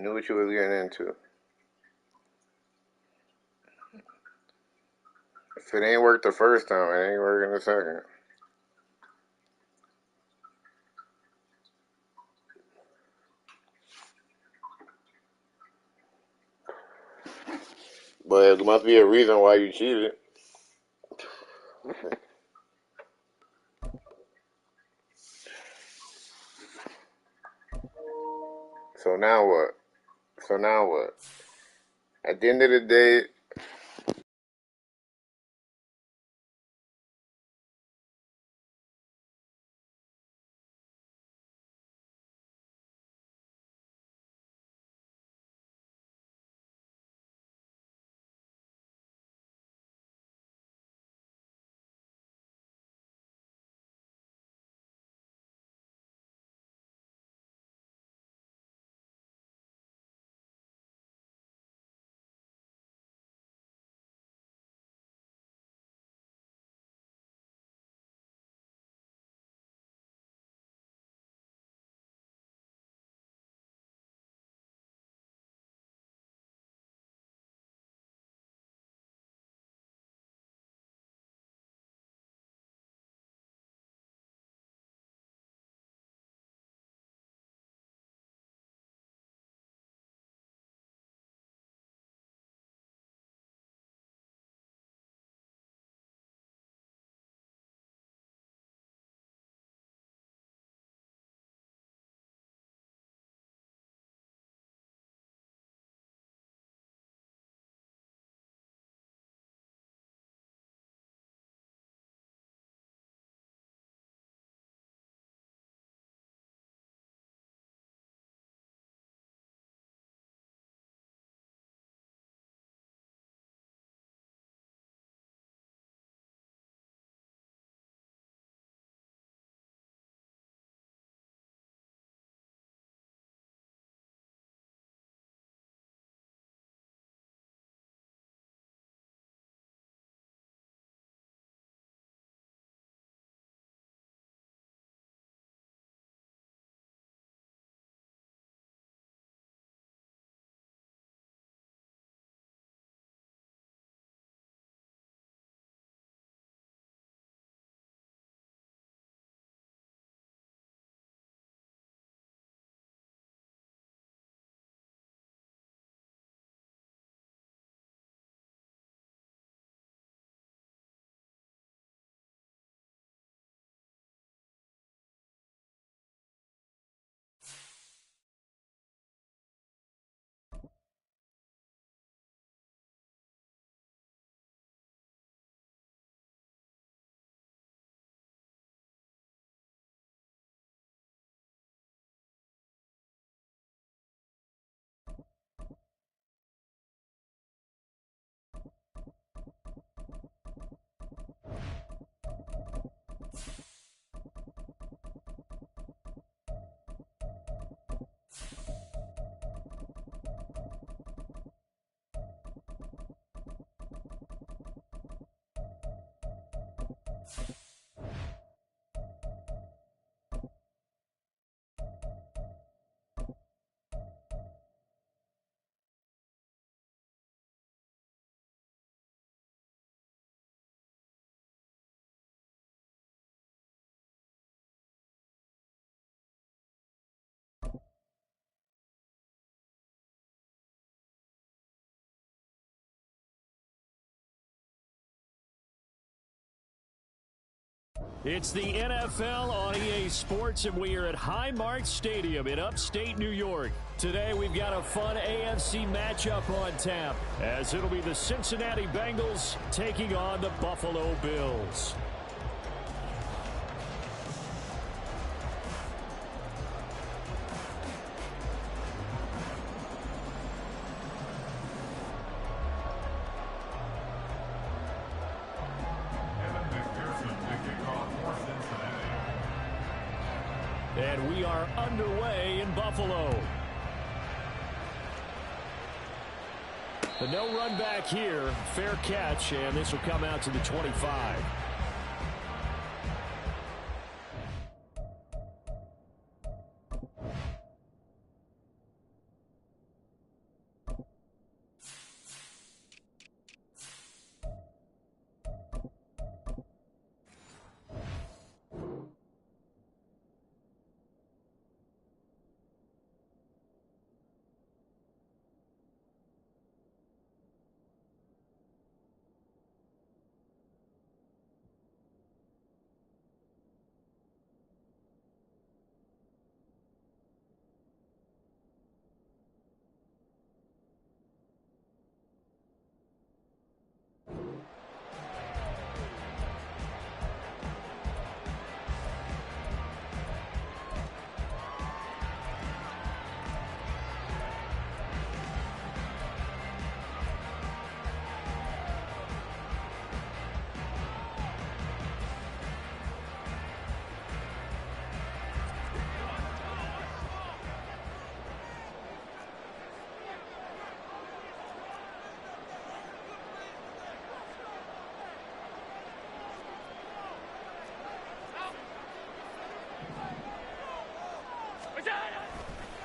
knew what you was getting into. If it ain't worked the first time, it ain't working the second. But there must be a reason why you cheated. So now what? So now what? At the end of the day, It's the NFL on EA Sports, and we are at Highmark Stadium in upstate New York. Today, we've got a fun AFC matchup on tap, as it'll be the Cincinnati Bengals taking on the Buffalo Bills. And we are underway in Buffalo. The no run back here, fair catch, and this will come out to the 25.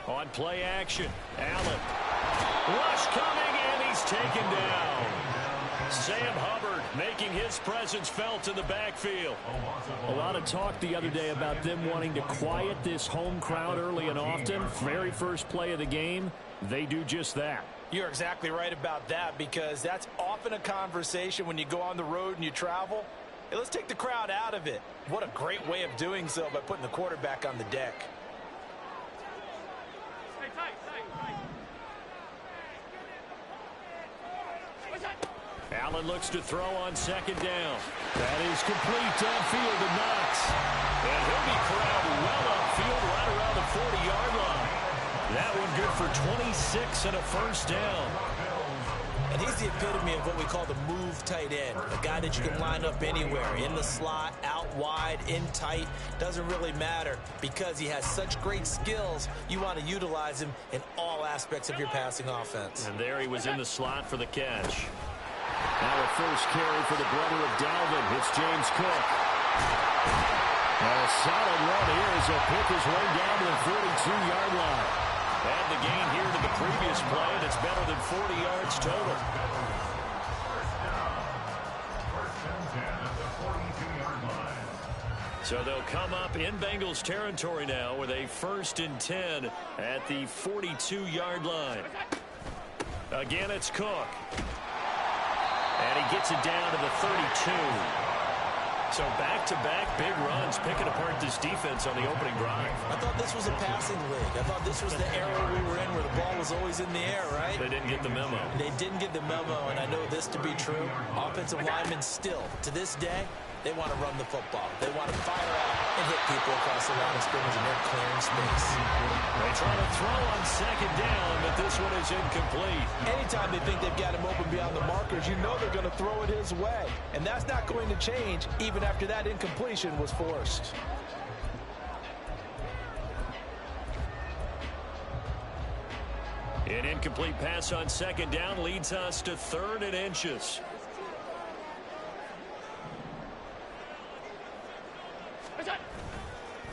On play action, Allen. Rush coming, and he's taken down. Sam Hubbard making his presence felt in the backfield. A lot of talk the other day about them wanting to quiet this home crowd early and often. Very first play of the game, they do just that. You're exactly right about that, because that's often a conversation when you go on the road and you travel. Hey, let's take the crowd out of it. What a great way of doing so by putting the quarterback on the deck. Allen looks to throw on second down. That is complete downfield to Knox. And he'll be corralled well upfield right around the 40-yard line. That one good for 26 and a first down. And he's the epitome of what we call the move tight end. A guy that you can line up anywhere, in the slot, out wide, in tight. Doesn't really matter, because he has such great skills. You want to utilize him in all aspects of your passing offense. And there he was in the slot for the catch. Now a first carry for the brother of Dalvin. It's James Cook. A solid run here as he'll pick his way down to the 42-yard line. Add the gain here to the previous play, and it's better than 40 yards total. So they'll come up in Bengals territory now with a 1st and 10 at the 42-yard line. Again, it's Cook. And he gets it down to the 32. So back-to-back big runs, picking apart this defense on the opening drive. I thought this was a passing league. I thought this was the era we were in where the ball was always in the air, right? They didn't get the memo. They didn't get the memo, and I know this to be true. Offensive linemen still, to this day, they want to run the football. They want to fire out and hit people across the line of scrimmage, and they're clearing space. They try to throw on second down, but this one is incomplete. Anytime they think they've got him open beyond the markers, you know they're going to throw it his way. And that's not going to change even after that incompletion was forced. An incomplete pass on second down leads us to 3rd and inches.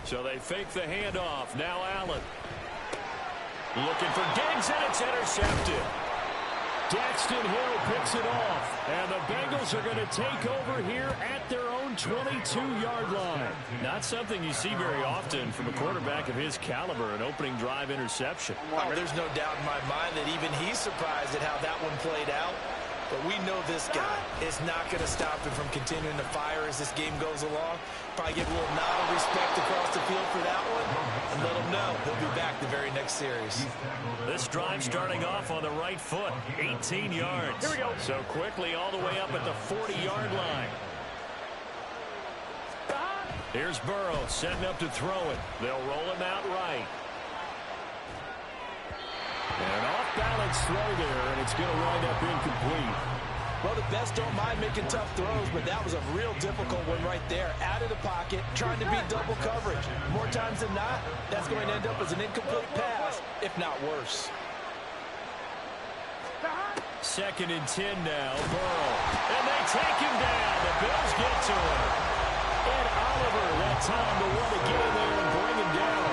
So they fake the handoff. Now Allen. Looking for Diggs, and it's intercepted. Daxton Hill picks it off. And the Bengals are going to take over here at their own 22-yard line. Not something you see very often from a quarterback of his caliber, an opening drive interception. Oh, there's no doubt in my mind that even he's surprised at how that one played out. But we know this guy is not going to stop him from continuing to fire as this game goes along. Probably give a little nod of respect across the field for that one, and let him know he'll be back the very next series. This drive starting off on the right foot, 18 yards. Here we go. So quickly all the way up at the 40-yard line. Here's Burrow setting up to throw it. They'll roll him out right. An off-balance throw there, and it's going to wind up incomplete. Well, the best don't mind making tough throws, but that was a real difficult one right there. Out of the pocket, trying to beat double coverage. More times than not, that's going to end up as an incomplete pass, if not worse. 2nd and 10 now, Burrow. And they take him down. The Bills get to him. Ed Oliver that time to want to get in there and bring him down.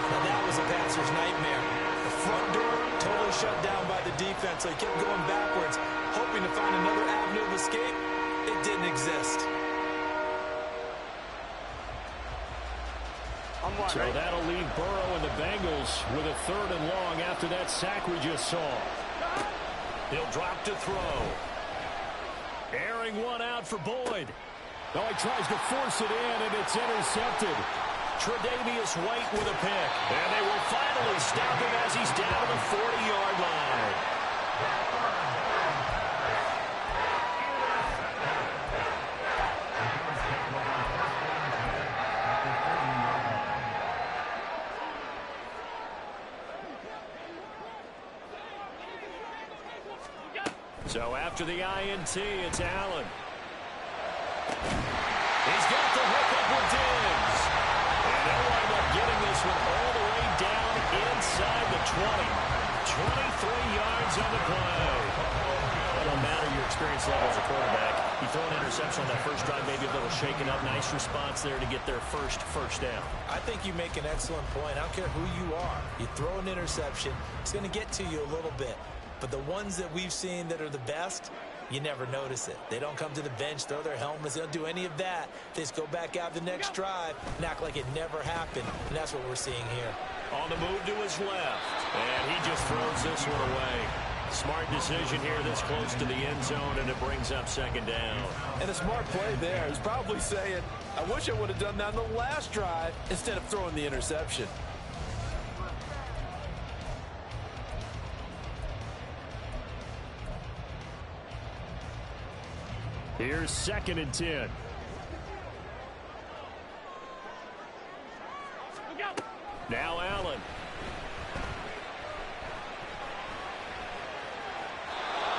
Now that was a passer's nightmare. The front door totally shut down by the defense, so he kept going backwards, hoping to find another avenue of escape. It didn't exist. So that'll leave Burrow and the Bengals with a 3rd and long after that sack we just saw. He'll drop to throw. Airing one out for Boyd. Oh, he tries to force it in, and it's intercepted. Tre'Davious White with a pick. And they will finally stop him as he's down to the 40-yard line. So after the INT, it's Allen. He's got the hook up with Diggs. And they'll wind up getting this one all the way down inside the 20. 23 yards on the play. It don't matter your experience level as a quarterback. You throw an interception on that first drive, maybe a little shaken up. Nice response there to get their first down. I think you make an excellent point. I don't care who you are. You throw an interception, it's going to get to you a little bit. But the ones that we've seen that are the best, you never notice it. They don't come to the bench, throw their helmets. They don't do any of that. They just go back out the next drive and act like it never happened. And that's what we're seeing here. On the move to his left. And he just throws this one away. Smart decision here this close to the end zone, and it brings up second down. And a smart play there. He's probably saying, I wish I would have done that on the last drive instead of throwing the interception. Here's 2nd and 10. Now Allen.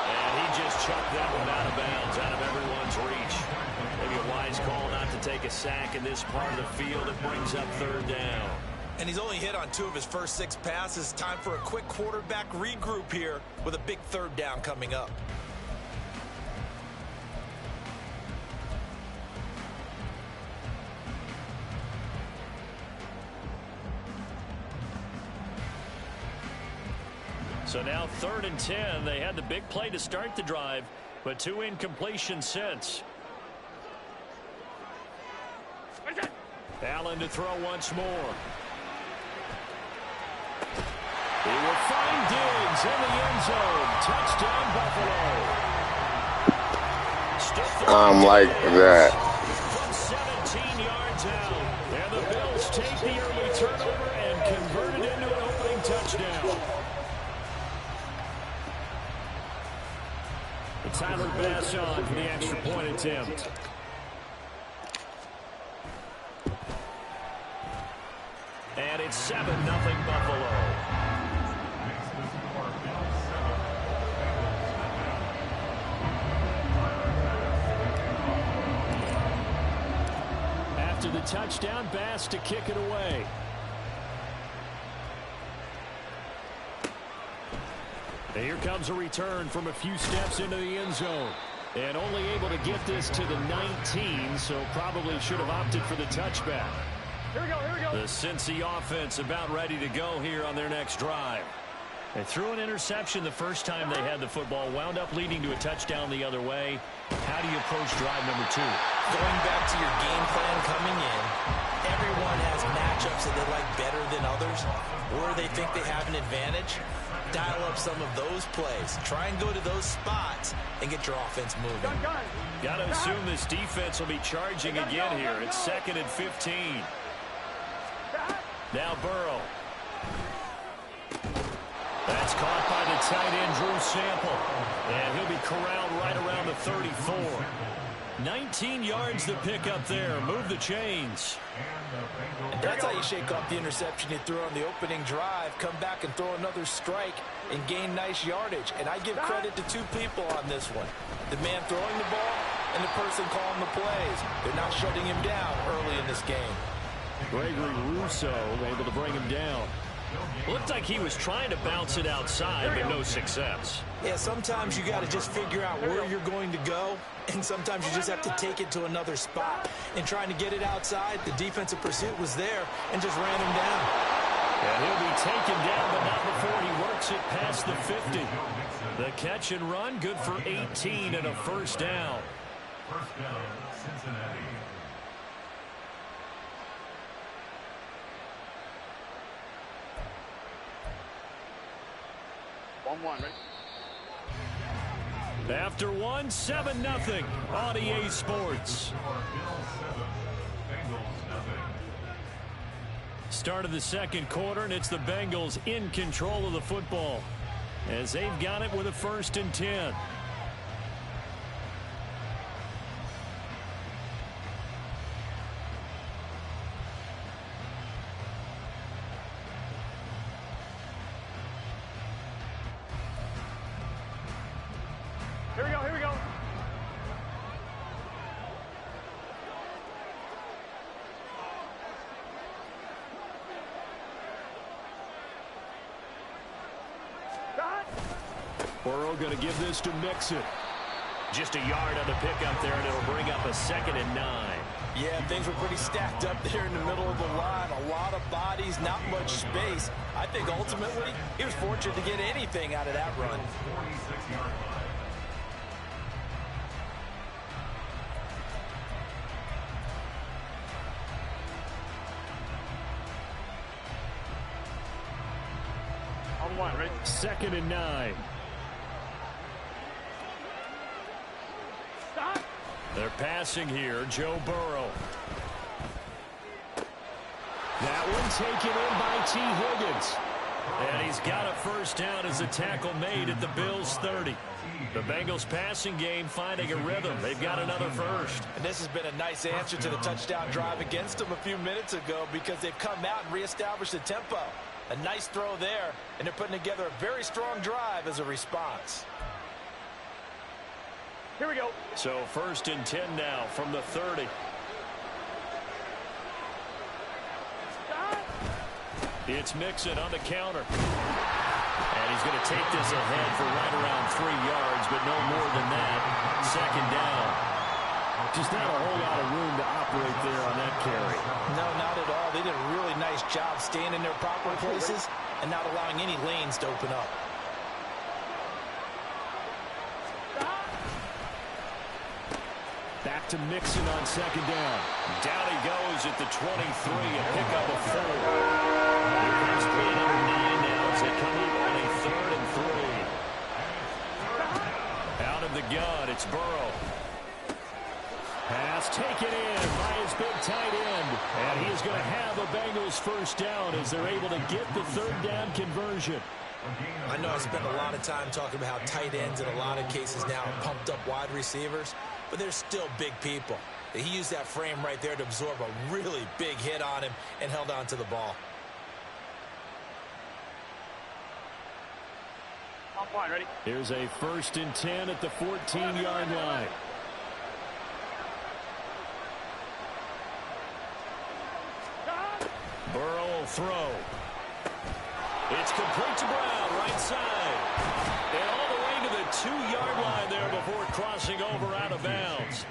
And he just chucked that one out of bounds, out of everyone's reach. Maybe a wise call not to take a sack in this part of the field. It brings up 3rd down. And he's only hit on 2 of his first 6 passes. Time for a quick quarterback regroup here with a big 3rd down coming up. So now 3rd and 10. They had the big play to start the drive, but 2 incompletions since. Allen to throw once more. He will find Diggs in the end zone. Touchdown, Buffalo. I'm like that. From 17 yards out. And the Bills take the early turnover and convert it into an opening touchdown. Tyler Bass on for the extra point attempt. And it's 7-0 Buffalo. After the touchdown, Bass to kick it away. Here comes a return from a few steps into the end zone. And only able to get this to the 19, so probably should have opted for the touchback. Here we go. The Cincy offense about ready to go here on their next drive. They threw an interception the first time they had the football, wound up leading to a touchdown the other way. How do you approach drive number 2? Going back to your game plan coming in, everyone has matchups that they like better than others, or they think they have an advantage. Dial up some of those plays. Try and go to those spots and get your offense moving. Got to assume this defense will be charging again here. It's 2nd and 15. Now Burrow. That's caught by the tight end, Drew Sample. And he'll be corralled right around the 34. 19 yards to pick up there. Move the chains. And that's how you shake off the interception you threw on the opening drive. Come back and throw another strike and gain nice yardage. And I give credit to 2 people on this one. The man throwing the ball and the person calling the plays. They're not shutting him down early in this game. Gregory Rousseau able to bring him down. Looked like he was trying to bounce it outside, but no success. Yeah, sometimes you got to just figure out where you're going to go, and sometimes you just have to take it to another spot. And trying to get it outside, the defensive pursuit was there and just ran him down. And he'll be taken down, but not before he works it past the 50. The catch and run, good for 18 and a first down. First down, Cincinnati. After 7-0 on EA Sports. Start of the second quarter, and it's the Bengals in control of the football as they've got it with a 1st and 10. Here we go. Burrow going to give this to Mixon. Just a yard on the pickup there, and it'll bring up a 2nd and 9. Yeah, things were pretty stacked up there in the middle of the line. A lot of bodies, not much space. I think ultimately he was fortunate to get anything out of that run. 46-yard line. On the line, ready? 2nd and 9. Stop. They're passing here, Joe Burrow. That one taken in by T. Higgins. And he's got a first down as a tackle made at the Bills' 30. The Bengals passing game finding a rhythm. They've got another first. And this has been a nice answer to the touchdown drive against them a few minutes ago because they've come out and reestablished the tempo. A nice throw there, and they're putting together a very strong drive as a response. Here we go. So 1st and 10 now from the 30. Stop. It's Mixon on the counter. And he's going to take this ahead for right around 3 yards, but no more than that. 2nd down. Just not a whole lot of room to operate there on that carry. No, not at all. They did a really nice job staying in their proper places and not allowing any lanes to open up. Back to Mixon on 2nd down. Down he goes at the 23, a pickup of 4. Here comes 309 now as they come up on a 3rd and 3. Out of the gun, it's Burrow. Pass taken in by his big tight end. And he is going to have a Bengals first down as they're able to get the 3rd down conversion. I know I spent a lot of time talking about how tight ends in a lot of cases now are pumped up wide receivers, but they're still big people. He used that frame right there to absorb a really big hit on him and held on to the ball. On line, ready? Here's a 1st and 10 at the 14-yard line. Burrow will throw. It's complete to Brown, right side. And all the way to the 2-yard line there before crossing over out of bounds.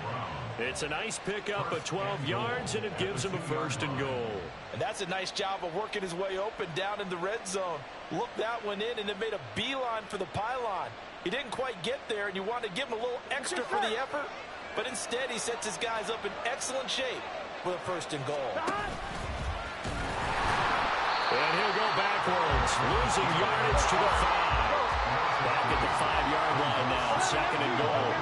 It's a nice pickup of 12 yards, and it gives him a 1st and goal. And that's a nice job of working his way open down in the red zone. Looked that one in and then made a beeline for the pylon. He didn't quite get there, and you want to give him a little extra for the effort. But instead, he sets his guys up in excellent shape with a 1st and goal. And he'll go backwards, losing yardage to the 5. Back at the 5-yard line now, 2nd and goal.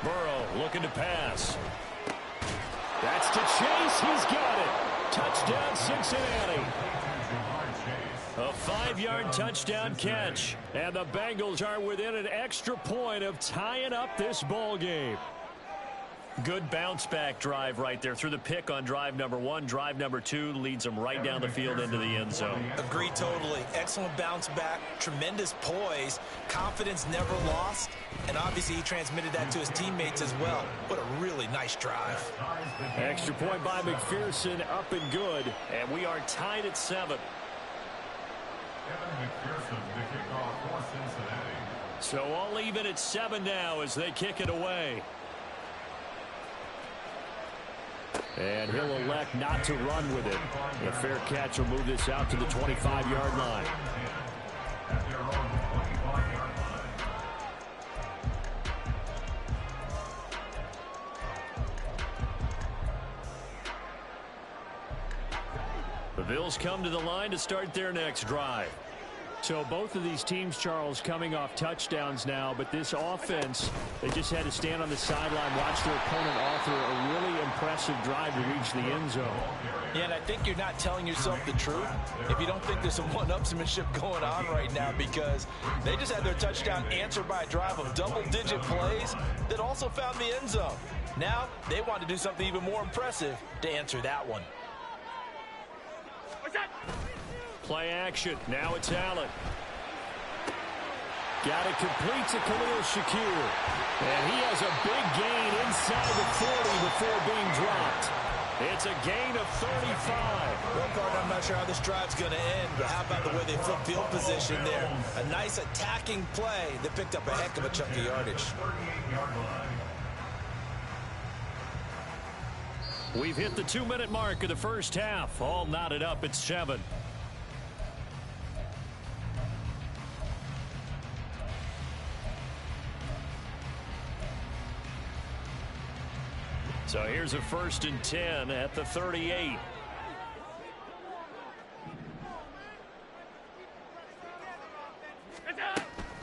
Burrow looking to pass. That's to Chase. He's got it. Touchdown, Cincinnati. A 5-yard touchdown catch. And the Bengals are within an extra point of tying up this ball game. Good bounce-back drive right there through the pick on drive number 1. Drive number 2 leads them right down the field into the end zone. Agreed totally. Excellent bounce back, tremendous poise, confidence never lost, and obviously he transmitted that to his teammates as well. What a really nice drive. Extra point by McPherson, up and good, and we are tied at 7. So all even at 7 now as they kick it away. And he'll elect not to run with it. A fair catch will move this out to the 25-yard line. The Bills come to the line to start their next drive. So both of these teams, Charles, coming off touchdowns now, but this offense, they just had to stand on the sideline, watch their opponent author a really impressive drive to reach the end zone. Yeah, and I think you're not telling yourself the truth if you don't think there's some one-upsmanship going on right now, because they just had their touchdown answered by a drive of double-digit plays that also found the end zone. Now they want to do something even more impressive to answer that one. What's that? Play action. Now it's Allen. Got it complete to Khalil Shakir. And he has a big gain inside the 40 before being dropped. It's a gain of 35. Well, Gardner, I'm not sure how this drive's going to end, but how about the way they flip field position there? A nice attacking play that picked up a heck of a chunk of yardage. We've hit the 2-minute mark of the first half. All knotted up at 7. So here's a 1st and 10 at the 38.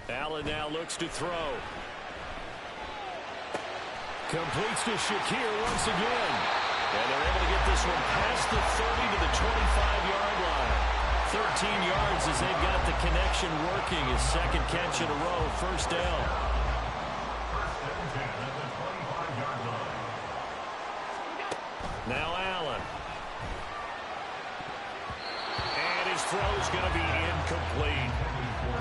Allen now looks to throw. Completes to Shakir once again. And they're able to get this one past the 30 to the 25-yard line. 13 yards as they've got the connection working. His second catch in a row, first down. Now Allen. And his throw's going to be incomplete.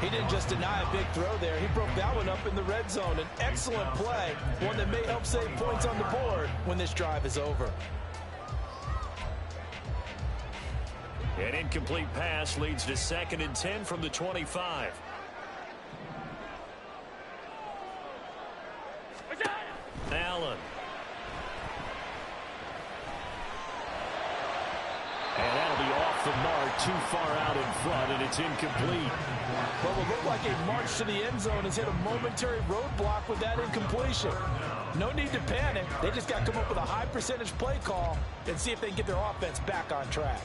He didn't just deny a big throw there. He broke that one up in the red zone. An excellent play, one that may help save points on the board when this drive is over. An incomplete pass leads to 2nd and 10 from the 25. Allen. And that'll be off the mark, too far out in front, and it's incomplete. What will look like a march to the end zone has hit a momentary roadblock with that incompletion. No need to panic. They just got to come up with a high percentage play call and see if they can get their offense back on track.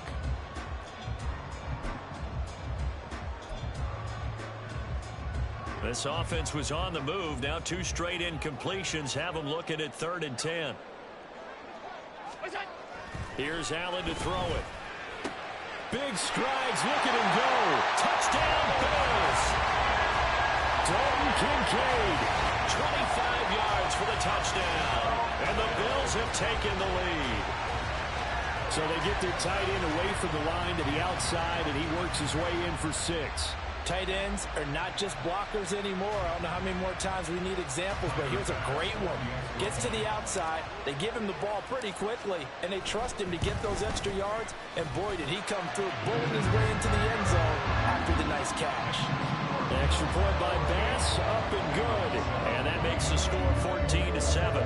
This offense was on the move. Now 2 straight incompletions have them looking at 3rd and 10. Here's Allen to throw it. Big strides, look at him go. Touchdown, Bills. Dalton Kincaid, 25 yards for the touchdown. And the Bills have taken the lead. So they get their tight end away from the line to the outside, and he works his way in for 6. Tight ends are not just blockers anymore. I don't know how many more times we need examples, but here's a great one. Gets to the outside, they give him the ball pretty quickly, and they trust him to get those extra yards, and boy, did he come through, bulling his way into the end zone after the nice catch. Extra point by Bass, up and good, and that makes the score 14-7.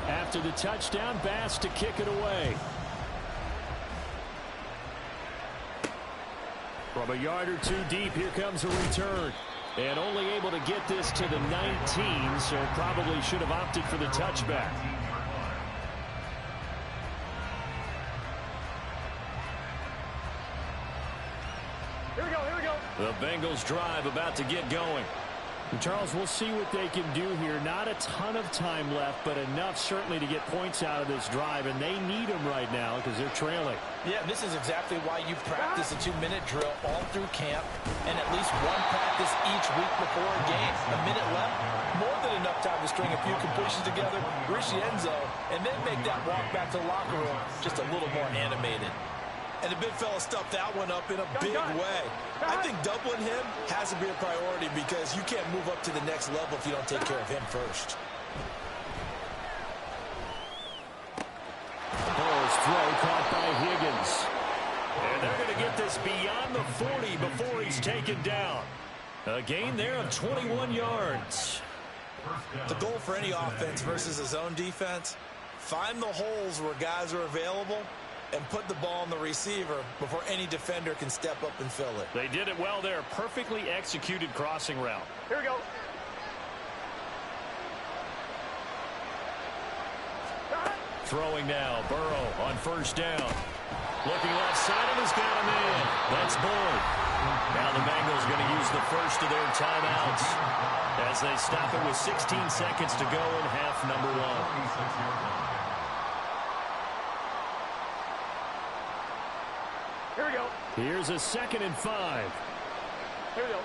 After the touchdown, Bass to kick it away. From a yard or 2 deep, here comes a return. And only able to get this to the 19, so probably should have opted for the touchback. Here we go, here we go. The Bengals drive about to get going. And Charles, we'll see what they can do here. Not a ton of time left, but enough certainly to get points out of this drive, and they need them right now because they're trailing. Yeah, this is exactly why you practice a 2-minute drill all through camp and at least one practice each week before a game. A minute left, more than enough time to string a few completions together, reach the end zone, and then make that walk back to the locker room just a little more animated. And the big fella stuffed that one up in a big way. I think doubling him has to be a priority because you can't move up to the next level if you don't take care of him first. Burrow's throw caught by Higgins. And they're going to get this beyond the 40 before he's taken down. A gain there of 21 yards. The goal for any offense versus a zone defense, find the holes where guys are available and put the ball on the receiver before any defender can step up and fill it. They did it well there. Perfectly executed crossing route. Here we go. Throwing now, Burrow on first down. Looking left side, and has got him in. That's Boyd. Now the Bengals going to use the first of their timeouts as they stop it with 16 seconds to go in half number 1. Here we go. Here's a 2nd and 5. Here we go.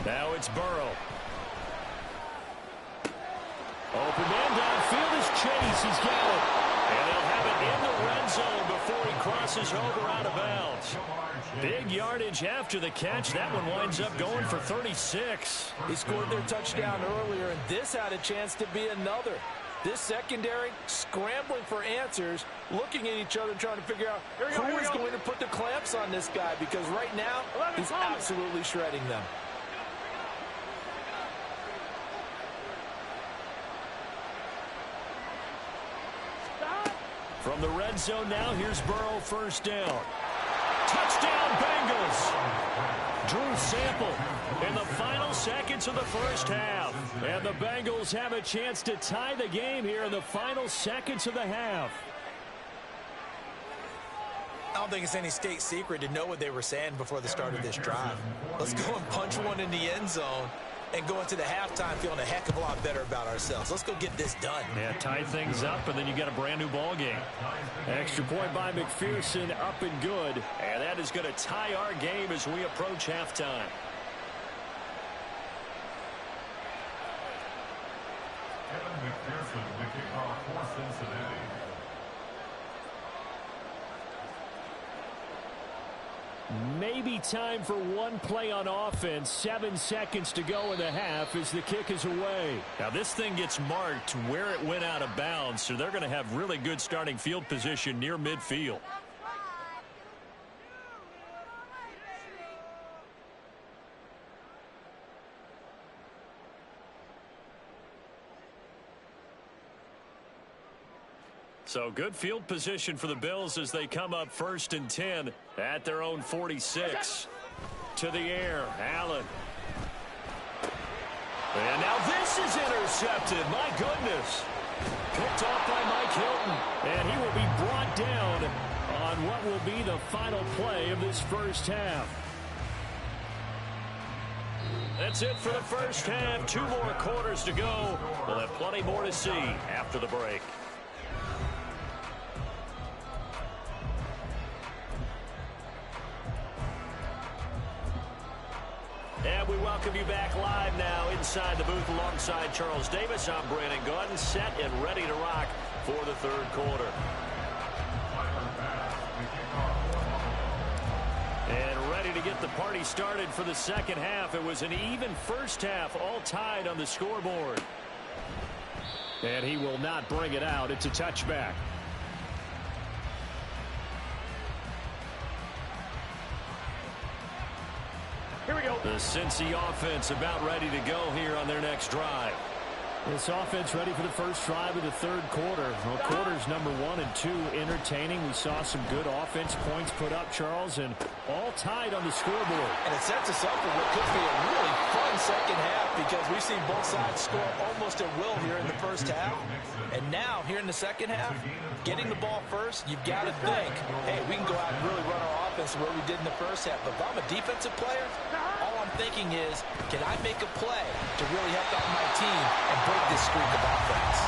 Now it's Burrow. Open man downfield is Chase. He's got it. And they'll have it in the red zone before he crosses over out of bounds. yards. Big yardage after the catch. That one winds up going for 36. He scored their touchdown earlier, and this had a chance to be another. This secondary scrambling for answers, looking at each other, trying to figure out who is going to put the clamps on this guy, because right now he's absolutely shredding them. From the red zone now, here's Burrow, first down. Touchdown, Bengals! Drew Sample in the final seconds of the first half. And the Bengals have a chance to tie the game here in the final seconds of the half. I don't think it's any state secret to know what they were saying before the start of this drive. Let's go and punch one in the end zone and go into the halftime feeling a heck of a lot better about ourselves. Let's go get this done. Yeah, tie things up, and then you got a brand new ball game. Extra point by McPherson, up and good. And that is going to tie our game as we approach halftime. Kevin McPherson, the kickoff for Cincinnati. Maybe time for one play on offense. 7 seconds to go in the half as the kick is away. Now this thing gets marked where it went out of bounds, so they're going to have really good starting field position near midfield. So good field position for the Bills as they come up 1st and 10 at their own 46. To the air, Allen. And now this is intercepted. My goodness. Picked off by Mike Hilton. And he will be brought down on what will be the final play of this first half. That's it for the first half. 2 more quarters to go. We'll have plenty more to see after the break. And we welcome you back live now inside the booth alongside Charles Davis. I'm Brandon Gordon, set and ready to rock for the 3rd quarter. And ready to get the party started for the 2nd half. It was an even first half, all tied on the scoreboard. And he will not bring it out. It's a touchback. Here we go. The Cincy offense about ready to go here on their next drive. This offense ready for the first drive of the 3rd quarter. Well, quarters number 1 and 2 entertaining. We saw some good offense points put up, Charles, and all tied on the scoreboard. And it sets us up for what could be a really fun 2nd half, because we've seen both sides score almost at will here in the first half. And now, here in the 2nd half, getting the ball first, you've got to think, hey, we can go out and really run our offense the way we did in the first half. But if I'm a defensive player, all I'm thinking is, can I make a play to really help out my team and break this streak of offense?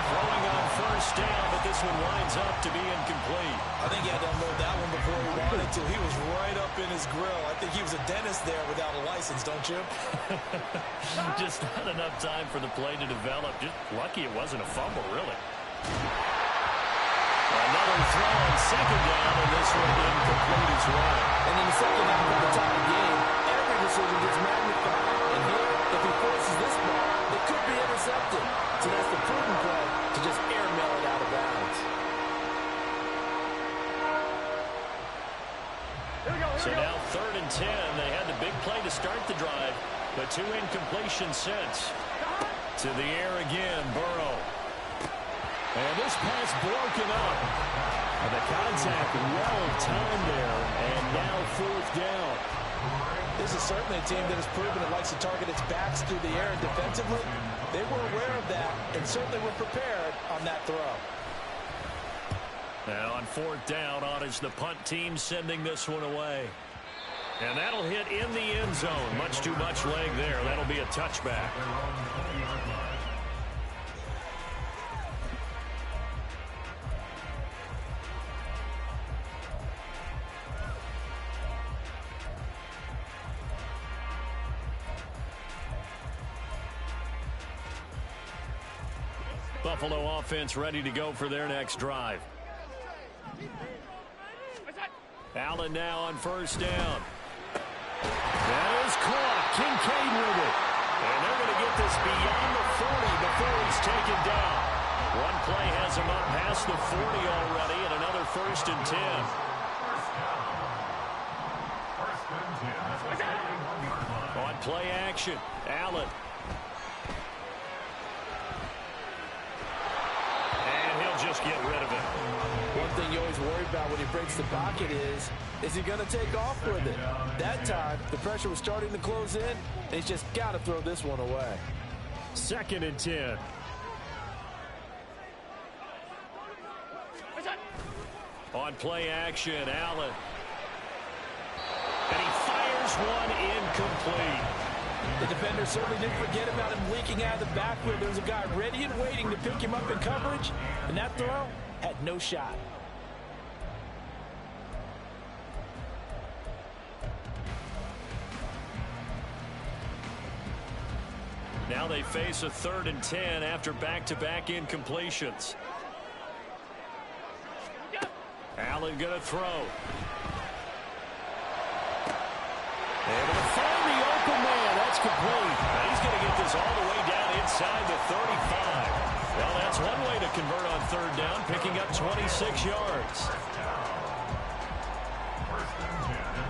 Throwing on first down, but this one winds up to be incomplete. I think he had to unload that one before he wanted to. He was right up in his grill. I think he was a dentist there without a license, don't you? Just not enough time for the play to develop. Just lucky it wasn't a fumble, really. Another throw on 2nd down, and this one incomplete as well. And in the 2nd half of the tie game, every decision gets magnified. And here, if he forces this ball, it could be intercepted. So that's the prudent play to just airmail it out of bounds. So now 3rd and 10. They had the big play to start the drive, but 2 incompletions since. To the air again, Burrow. And this pass broken up. And the contact well timed there, and now 4th down. This is certainly a team that has proven it likes to target its backs through the air and defensively. They were aware of that and certainly were prepared on that throw. Now on 4th down, on is the punt team sending this one away. And that'll hit in the end zone. Much too much leg there. That'll be a touchback. Buffalo offense ready to go for their next drive. Allen now on first down. That is caught. Kincaid with it. And they're going to get this beyond the 40 before he's taken down. One play has him up past the 40 already, and another 1st and 10. On play action, Allen. And he'll just get rid of it. One thing you always worry about when he breaks the pocket is he going to take off with it? That time, the pressure was starting to close in, and he's just got to throw this one away. 2nd and 10. On play action, Allen. And he fires one incomplete. The defender certainly didn't forget about him leaking out of the backfield. There was a guy ready and waiting to pick him up in coverage, and that throw had no shot. Now they face a 3rd and 10 after back-to-back incompletions. Allen going to throw. Able to find the open man. That's complete. He's going to get this all the way down inside the 35. Well, that's one way to convert on 3rd down, picking up 26 yards.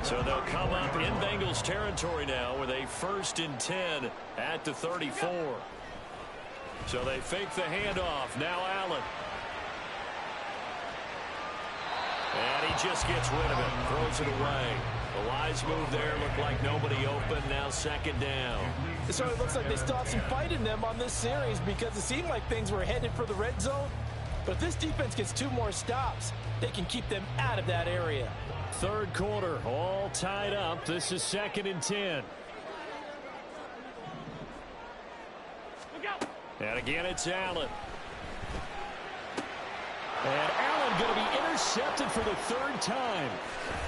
So they'll come up in Bengals territory now with a 1st and 10 at the 34. So they fake the handoff. Now Allen. And he just gets rid of it, throws it away. The wise move there, looked like nobody open, now 2nd down. It sort of looks like they still have some fight in them on this series because it seemed like things were headed for the red zone. But if this defense gets 2 more stops, they can keep them out of that area. 3rd quarter, all tied up. This is 2nd and 10. And again, it's Allen. And Allen going to be intercepted for the 3rd time.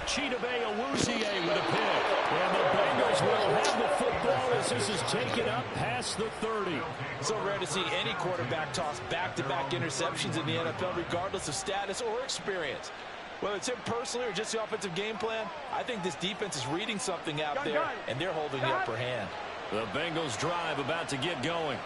Chidobe Awuzie with a pick. And the Bengals will have the football as this is taken up past the 30. So rare to see any quarterback toss back-to-back interceptions in the NFL, regardless of status or experience. Whether it's him personally or just the offensive game plan, I think this defense is reading something out there, and they're holding the upper hand. The Bengals drive about to get going.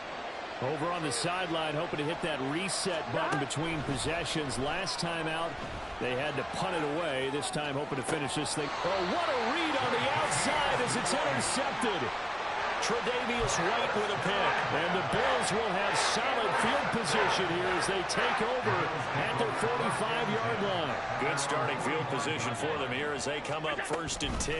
Over on the sideline, hoping to hit that reset button between possessions. Last time out, they had to punt it away. This time, hoping to finish this thing. Oh, what a read on the outside as it's intercepted. Tre'Davious White with a pick. And the Bills will have solid field position here as they take over at their 45-yard line. Good starting field position for them here as they come up 1st and 10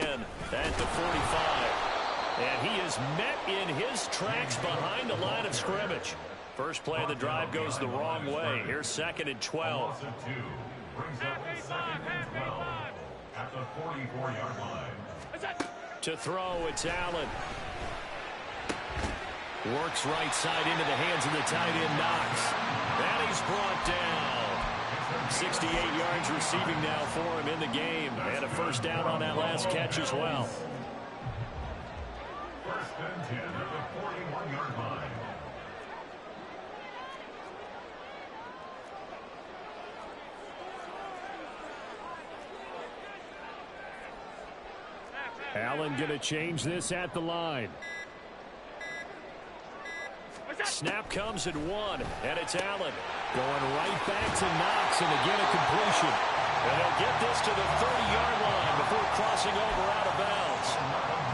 at the 45. And he is met in his tracks behind the line of scrimmage. First play of the drive goes the wrong way. Here's 2nd and 12. At the 44-yard line. To throw, it's Allen. Works right side into the hands of the tight end, Knox. And he's brought down. 68 yards receiving now for him in the game. And a 1st down on that last catch as well. 1st and 10 at the 41-yard line. Allen going to change this at the line. Snap comes at 1, and it's Allen. Going right back to Knox, and again a completion. And they'll get this to the 30-yard line before crossing over out of bounds.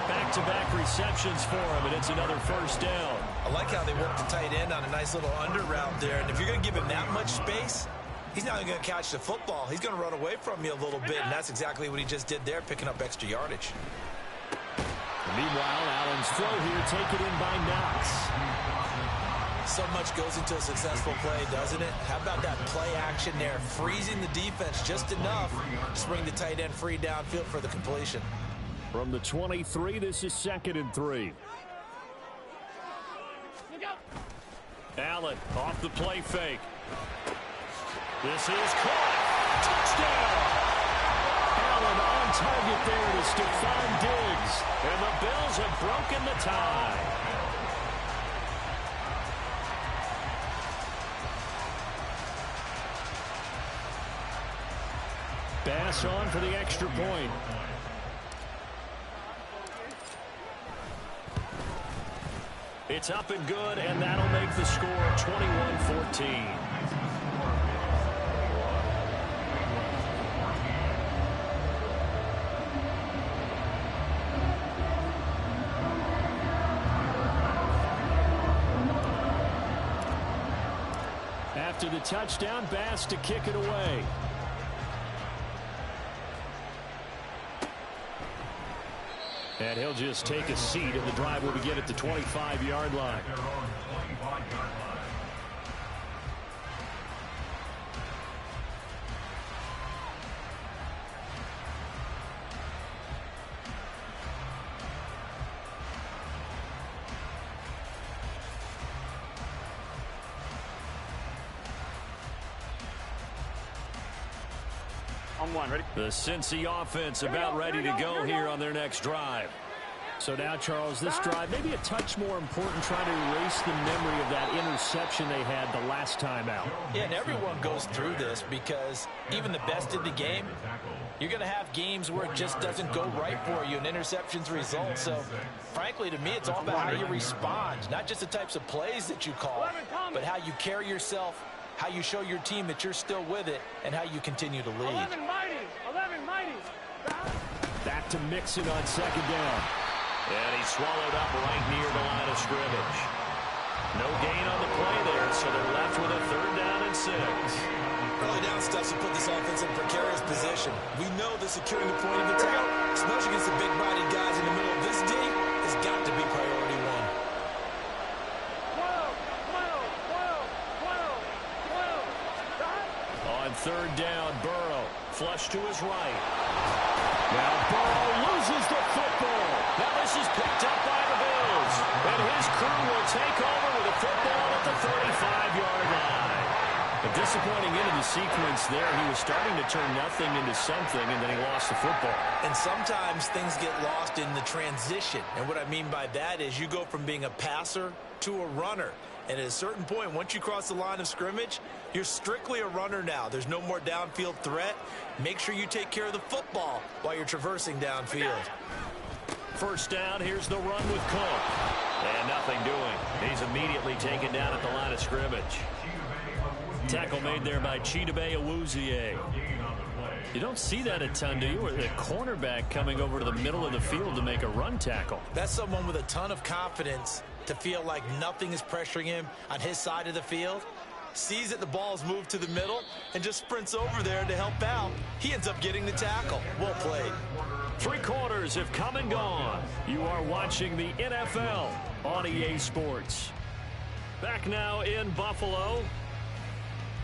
Back-to-back receptions for him, and it's another 1st down. I like how they work the tight end on a nice little under route there. And if you're going to give him that much space, he's not going to catch the football. He's going to run away from you a little bit, and that's exactly what he just did there, picking up extra yardage. Meanwhile, Allen's throw here taken in by Knox. So much goes into a successful play, doesn't it? How about that play action there, freezing the defense just enough to bring the tight end free downfield for the completion. From the 23, this is 2nd and 3. Allen off the play fake. This is caught. Touchdown! Allen on target there to Stephon Diggs. And the Bills have broken the tie. Bass on for the extra point. It's up and good, and that'll make the score 21-14. After the touchdown, Bass to kick it away. And he'll just take a seat, and the drive will begin at the 25-yard line. On one, ready? The Cincy offense about ready to go here on their next drive. So now, Charles, this drive maybe a touch more important, trying to erase the memory of that interception they had the last time out. Yeah, and everyone goes through this because even the best in the game, you're going to have games where it just doesn't go right for you and interceptions result. So, frankly, to me, it's all about how you respond, not just the types of plays that you call, but how you carry yourself, how you show your team that you're still with it, and how you continue to lead. 11 mighty. 11 mighty. Back to Mixon on second down. And he's swallowed up right near the line of scrimmage. No gain on the play there, so they're left with a 3rd down and 6. Early down stuff to put this offense in a precarious position. We know that securing the point of attack, especially against the big-bodied guys in the middle of this D, has got to be priority 12. 1. On 3rd down, Burrow, flush to his right. Now Burrow loses the football. Now this is picked up by the Bills. And his crew will take over with a football at the 35-yard line. A disappointing end of the sequence there. He was starting to turn nothing into something, and then he lost the football. And sometimes things get lost in the transition. And what I mean by that is you go from being a passer to a runner. And at a certain point, once you cross the line of scrimmage, you're strictly a runner now. There's no more downfield threat. Make sure you take care of the football while you're traversing downfield. First down, here's the run with Cook. And nothing doing. He's immediately taken down at the line of scrimmage. Tackle made there by Chidobe Awuzie. You don't see that a ton, do you? Or the cornerback coming over to the middle of the field to make a run tackle. That's someone with a ton of confidence to feel like nothing is pressuring him on his side of the field. Sees that the ball's moved to the middle and just sprints over there to help out. He ends up getting the tackle. Well played. 3 quarters have come and gone. You are watching the NFL on EA Sports. Back now in Buffalo.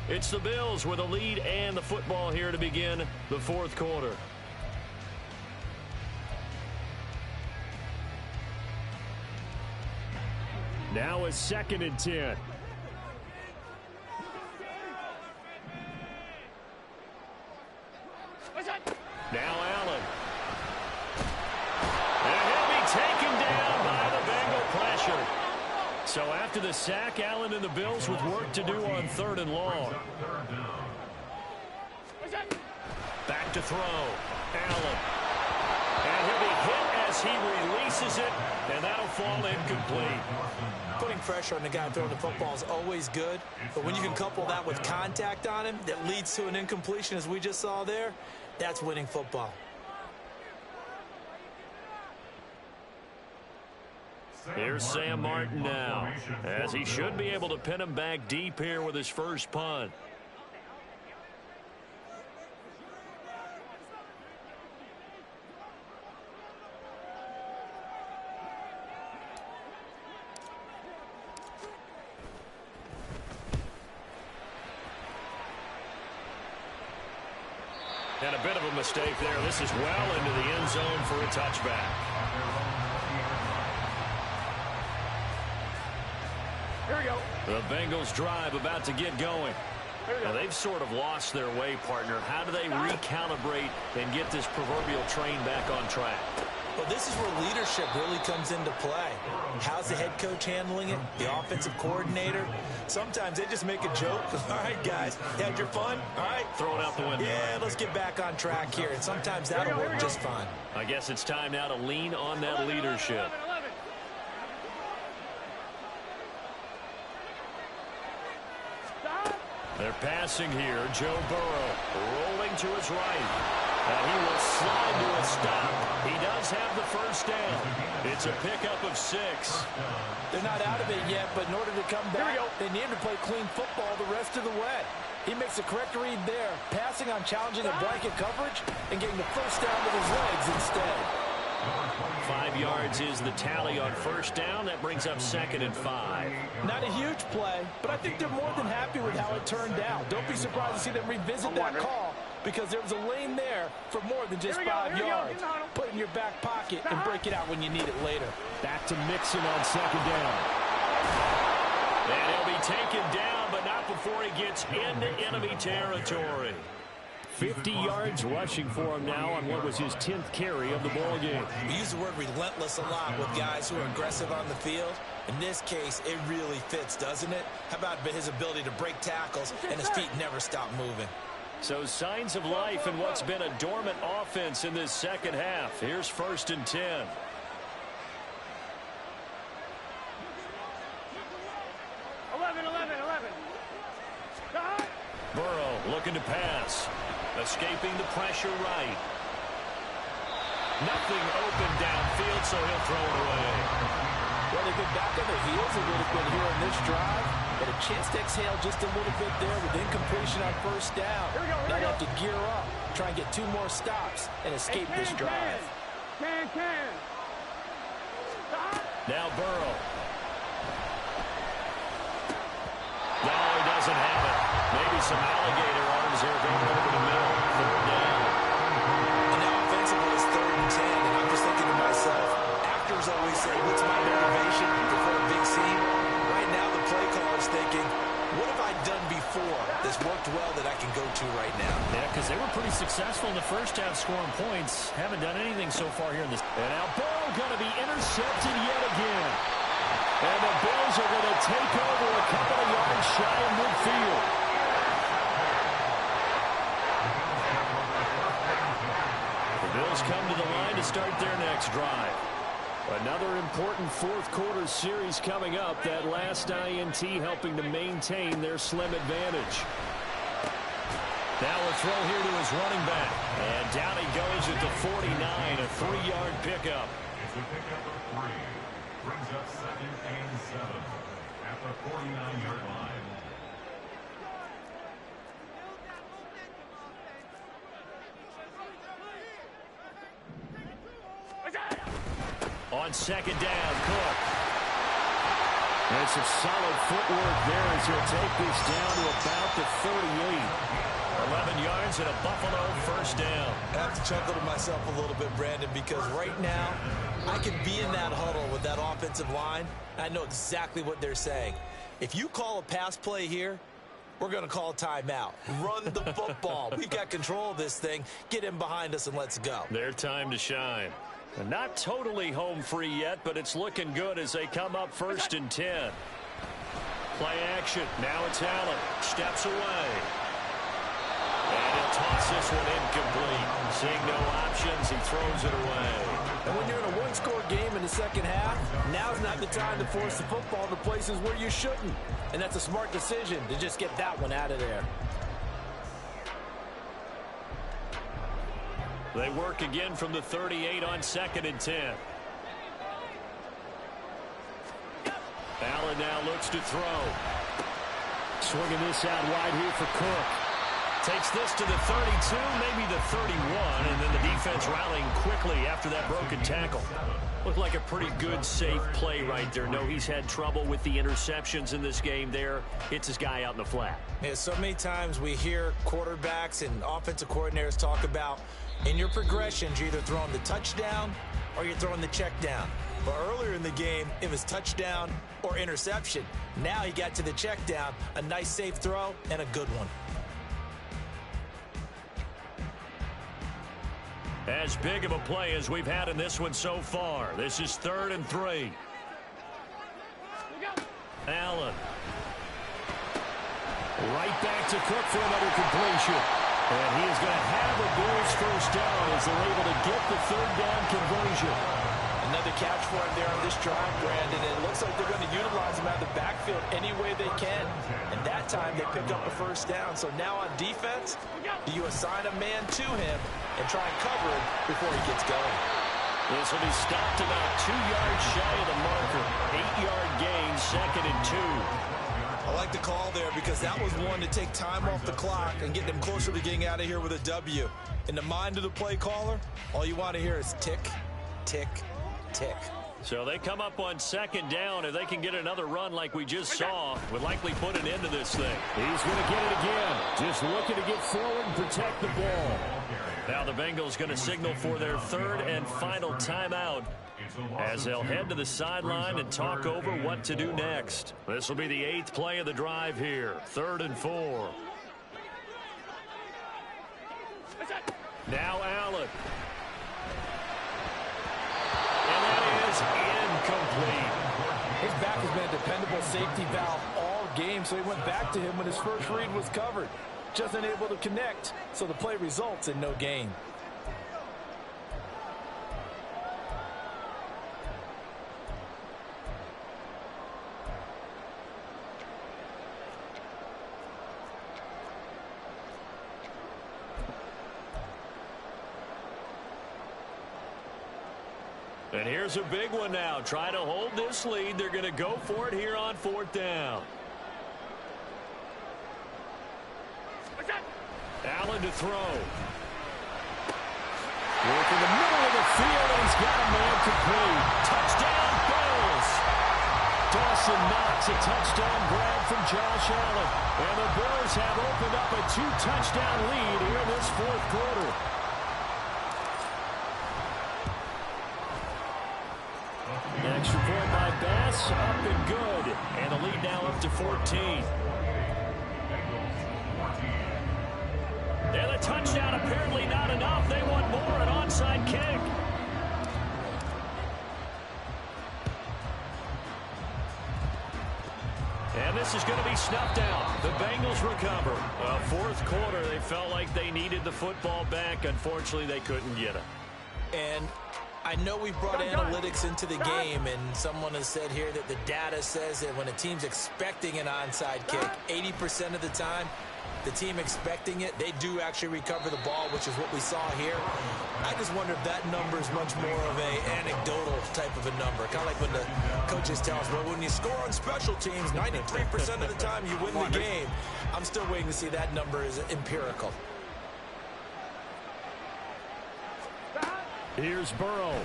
It's the Bills with a lead and the football here to begin the 4th quarter. Now a 2nd and 10. Now Allen. And he'll be taken down by the Bengal pressure. So after the sack, Allen and the Bills with work to do on 3rd and long. Back to throw. Allen. And he'll be hit as he releases it, and that'll fall incomplete. Putting pressure on the guy throwing the football is always good, but when you can couple that with contact on him that leads to an incompletion, as we just saw there, that's winning football. Here's Sam Martin now, as he should be able to pin him back deep here with his first punt. And a bit of a mistake there. This is well into the end zone for a touchback. Here we go. The Bengals drive about to get going. Now, they've sort of lost their way, partner. How do they recalibrate and get this proverbial train back on track? Well, this is where leadership really comes into play. How's the head coach handling it? The offensive coordinator? Sometimes they just make a joke. All right, guys, you had your fun? All right. Throw it out the window. Yeah, let's get back on track here. And sometimes that'll work just fine. I guess it's time now to lean on that leadership. 11. Stop. They're passing here. Joe Burrow rolling to his right. And he will slide to a stop. He does have the first down. It's a pickup of 6. They're not out of it yet, but in order to come back, they need to play clean football the rest of the way. He makes the correct read there, passing on challenging a blanket coverage and getting the first down with his legs instead. 5 yards is the tally on first down. That brings up 2nd and 5. Not a huge play, but I think they're more than happy with how it turned out. Don't be surprised to see them revisit that call because there was a lane there for more than just 5 yards. Put it in your back pocket and break it out when you need it later. Back to Mixon on 2nd down. And he'll be taken down, but not before he gets into enemy territory. 50 yards rushing for him now on what was his 10th carry of the ball game. We use the word relentless a lot with guys who are aggressive on the field. In this case, it really fits, doesn't it? How about his ability to break tackles and his feet never stop moving? So signs of life in what's been a dormant offense in this second half. Here's 1st and 10. 11. Stop. Burrow looking to pass. Escaping the pressure right. Nothing open downfield, so he'll throw it away. Well, they've been back on their heels a little bit here on this drive. Had a chance to exhale just a little bit there with incompletion on first down. Now they have to gear up, try and get 2 more stops, and escape this drive. Can. Stop. Now Burrow. No, he doesn't have it. Maybe some alligator arms here going over the middle. 3rd down. And now offensively it's 3rd and 10, and I'm just thinking to myself, actors always say, what's my motivation before a big scene? Right now the play caller's thinking, what have I done before that's worked well that I can go to right now? Yeah, because they were pretty successful in the first half scoring points. Haven't done anything so far here in this. And now Burrow going to be intercepted yet again. And the Bills are going to take over a couple of yards shy of midfield. The Bills come to the line to start their next drive. Another important fourth-quarter series coming up. That last INT helping to maintain their slim advantage. Now a throw here to his running back. And down he goes at the 49, a 3-yard pickup. It's a pickup of 3. Brings up 2nd and 7 at the 49-yard line. On 2nd down, Cook. And some solid footwork there as he'll take this down to about the 38. 11 yards and a Buffalo first down. I have to chuckle to myself a little bit, Brandon, because right now I can be in that huddle with that offensive line. I know exactly what they're saying. If you call a pass play here, we're going to call a timeout. Run the football. We've got control of this thing. Get in behind us and let's go. Their time to shine. And not totally home free yet, but it's looking good as they come up 1st and 10. Play action. Now it's Allen. Steps away. And he'll toss this one incomplete. Seeing no options, he throws it away. And when you're in a one-score game in the second half, now's not the time to force the football to places where you shouldn't. And that's a smart decision to just get that one out of there. They work again from the 38 on 2nd and 10. Allen now looks to throw. Swinging this out wide here for Cook. Takes this to the 32, maybe the 31, and then the defense rallying quickly after that broken tackle. Looked like a pretty good, safe play right there. No, he's had trouble with the interceptions in this game there. Hits his guy out in the flat. Yeah, so many times we hear quarterbacks and offensive coordinators talk about in your progressions, you're either throwing the touchdown or you're throwing the check down. But earlier in the game, it was touchdown or interception. Now he got to the check down, a nice safe throw, and a good one. As big of a play as we've had in this one so far. This is 3rd and 3. Allen. Right back to Cook for another completion. And he is going to have a Bills first down as they're able to get the 3rd down conversion. Another catch for him there on this drive, Brandon. And it looks like they're going to utilize him out of the backfield any way they can. And that time they picked up a first down. So now on defense, do you assign a man to him and try and cover him before he gets going? This will be stopped about 2 yards shy of the marker. 8-yard gain, 2nd and 2. I like the call there because that was one to take time off the clock and get them closer to getting out of here with a W. In the mind of the play caller, all you want to hear is tick, tick, tick. So they come up on 2nd down. If they can get another run like we just saw, would likely put an end to this thing. He's going to get it again. Just looking to get forward and protect the ball. Now the Bengals going to signal for their 3rd and final timeout as they'll head to the sideline and talk over what to do next. This will be the 8th play of the drive here. 3rd and 4. Now Allen. And that is incomplete. His back has been a dependable safety valve all game, so he went back to him when his first read was covered. Just unable to connect, so the play results in no gain. And here's a big one now. Trying to hold this lead. They're going to go for it here on 4th down. Allen to throw. Work in the middle of the field, and he's got a man complete. Touchdown, Bills. Dawson Knox, a touchdown grab from Josh Allen. And the Bills have opened up a 2-touchdown lead here in this 4th quarter. Extra point by Bass, up and good. And the lead now up to 14. And a touchdown apparently not enough. They want more, an onside kick. And this is going to be snuffed out. The Bengals recover. 4th quarter, they felt like they needed the football back. Unfortunately, they couldn't get it. And I know we brought analytics into the game, and someone has said here that the data says that when a team's expecting an onside kick, 80% of the time, the team expecting it, they do actually recover the ball, which is what we saw here. I just wonder if that number is much more of a anecdotal type of a number. Kind of like when the coaches tell us, well, when you score on special teams, 93% of the time you win the game. I'm still waiting to see that number is empirical. Here's Burrow.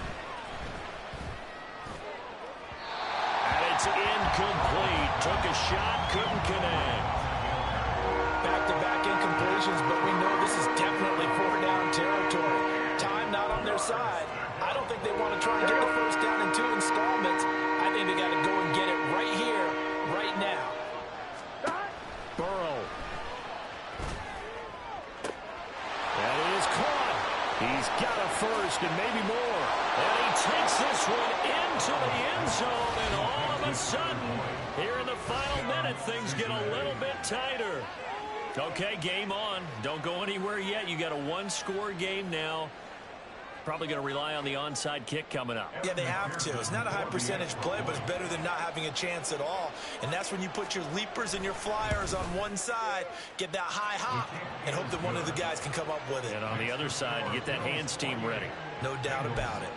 And it's incomplete. Took a shot, couldn't connect. Back-to-back incompletions, but we know this is definitely 4th-down territory. Time not on their side. I don't think they want to try and get the first down in 2 installments. I think they got to go and get it right here, right now. Burrow. That is caught. He's got a first and maybe more. And he takes this one into the end zone, and all of a sudden, here in the final minute, things get a little bit tighter. Okay, game on. Don't go anywhere yet. You got a 1-score game now. Probably going to rely on the onside kick coming up. Yeah, they have to. It's not a high percentage play, but it's better than not having a chance at all. And that's when you put your leapers and your flyers on one side, get that high hop, and hope that one of the guys can come up with it. And on the other side, get that hands team ready. No doubt about it.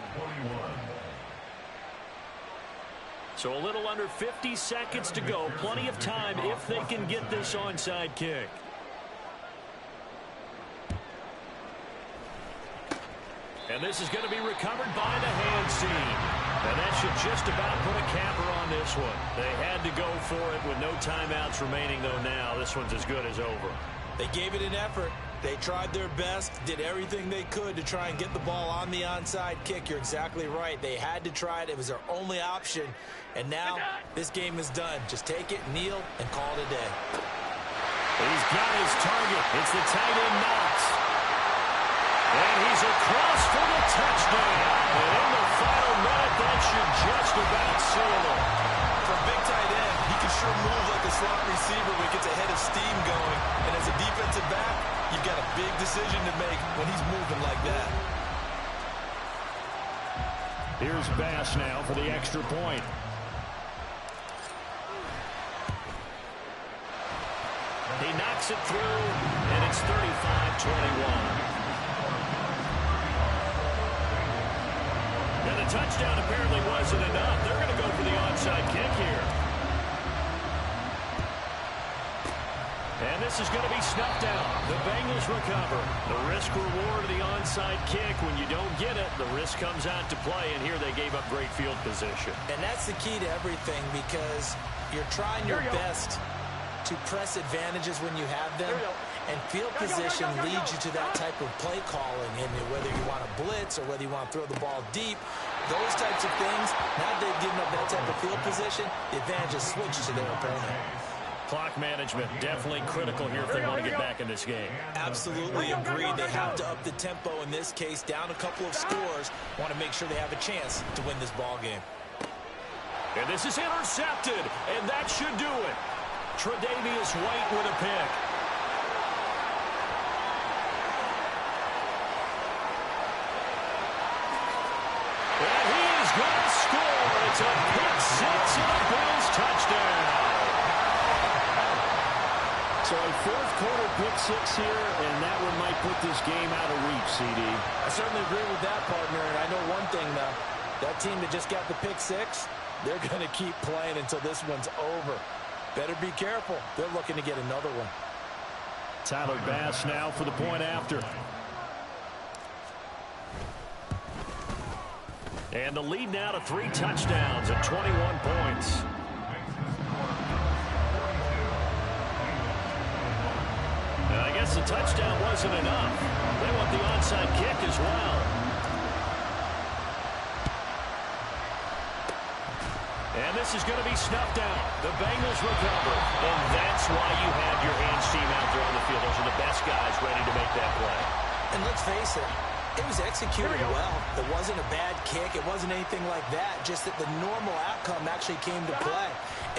So a little under 50 seconds to go. Plenty of time if they can get this onside kick. And this is going to be recovered by the hands team. And that should just about put a capper on this one. They had to go for it with no timeouts remaining, though now this one's as good as over. They gave it an effort. They tried their best, did everything they could to try and get the ball on the onside kick. You're exactly right. They had to try it. It was their only option. And now this game is done. Just take it, kneel, and call it a day. He's got his target. It's the tight end Knox. And he's across for the touchdown. And in the final minute, that should just about seal it. For a big tight end, he can sure move like a slot receiver when he gets a head of steam going. And as a defensive back, you've got a big decision to make when he's moving like that. Here's Bass now for the extra point. He knocks it through, and it's 35-21. And the touchdown apparently wasn't enough. They're going to go for the onside kick here. And this is going to be snuffed out. The Bengals recover. The risk-reward of the onside kick. When you don't get it, the risk comes out to play, and here they gave up great field position. And that's the key to everything, because you're trying your best to press advantages when you have them, and field position leads you to that type of play calling. And whether you want to blitz or whether you want to throw the ball deep, those types of things, now that they've given up that type of field position, the advantage is switched to their opponent. Clock management definitely critical here if they want to get back in this game. Absolutely agreed. They have to up the tempo in this case, down a couple of scores. Want to make sure they have a chance to win this ball game. And this is intercepted, and that should do it. Tre'Davious White with a pick. And he is going to score. It's a pick six and a Bills touchdown. So a fourth quarter pick six here, and that one might put this game out of reach, CD. I certainly agree with that, partner. And I know one thing, though. That team that just got the pick six, they're going to keep playing until this one's over. Better be careful. They're looking to get another one. Tyler Bass now for the point after. And the lead now to 3 touchdowns at 21 points. And I guess the touchdown wasn't enough. They want the onside kick as well. And this is going to be snuffed out. The Bengals recover. And that's why you have your hands team out there on the field. Those are the best guys ready to make that play. And let's face it, it was executed well. It wasn't a bad kick. It wasn't anything like that. Just that the normal outcome actually came to play.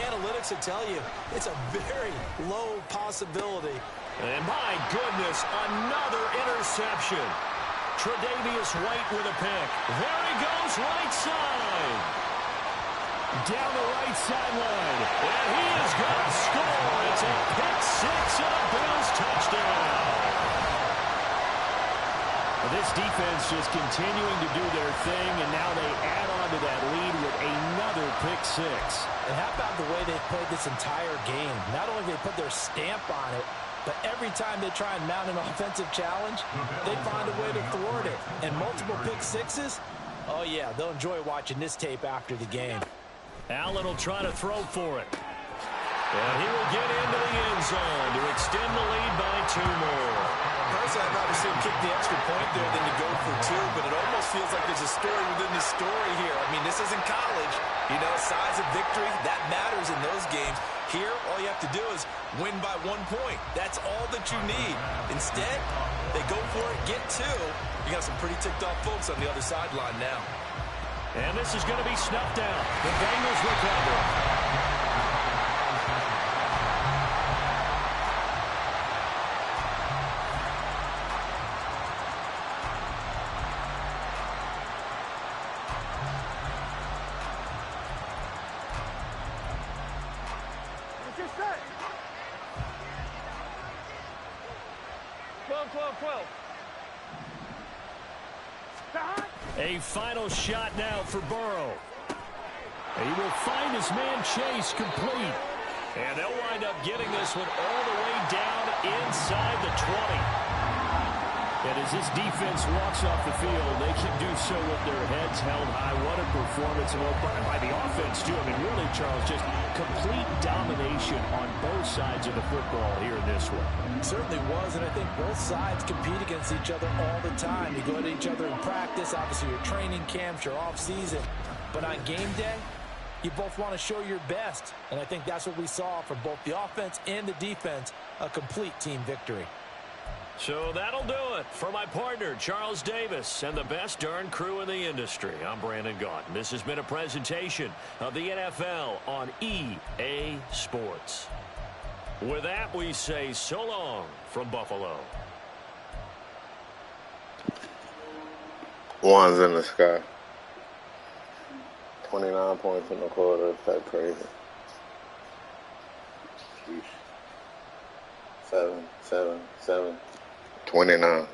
Analytics will tell you it's a very low possibility. And my goodness, another interception. Tre'Davious White with a pick. There he goes, right side. Down the right sideline. And he is going to score. It's a pick six and a Bills touchdown. This defense just continuing to do their thing, and now they add on to that lead with another pick six. And how about the way they played this entire game? Not only did they put their stamp on it, but every time they try and mount an offensive challenge, they find a way to thwart it. And multiple pick sixes, oh yeah, they'll enjoy watching this tape after the game. Allen will try to throw for it. And he will get into the end zone to extend the lead by 2 more. Personally, I'd rather see him kick the extra point there than to go for 2, but it almost feels like there's a story within the story here. I mean, this isn't college. You know, size of victory, that matters in those games. Here, all you have to do is win by 1 point. That's all that you need. Instead, they go for it, get 2. You got some pretty ticked off folks on the other sideline now. And this is going to be snuffed out. The Bengals recover. What's your set? 12, 12, 12. A final shot now for Burrow. He will find his man Chase complete. And they'll wind up getting this one all the way down inside the 20. And as this defense walks off the field, they can do so with their heads held high. What a performance by the offense, too. I mean, really, Charles, just complete domination on both sides of the football here in this one. It certainly was, and I think both sides compete against each other all the time. You go at each other in practice, obviously your training camps, your off-season. But on game day, you both want to show your best. And I think that's what we saw from both the offense and the defense, a complete team victory. So that'll do it. For my partner, Charles Davis, and the best darn crew in the industry, I'm Brandon Gaudin. This has been a presentation of the NFL on EA Sports. With that, we say so long from Buffalo. One's in the sky. 29 points in the quarter. That's crazy. Sheesh. 7, 7, 7. 29.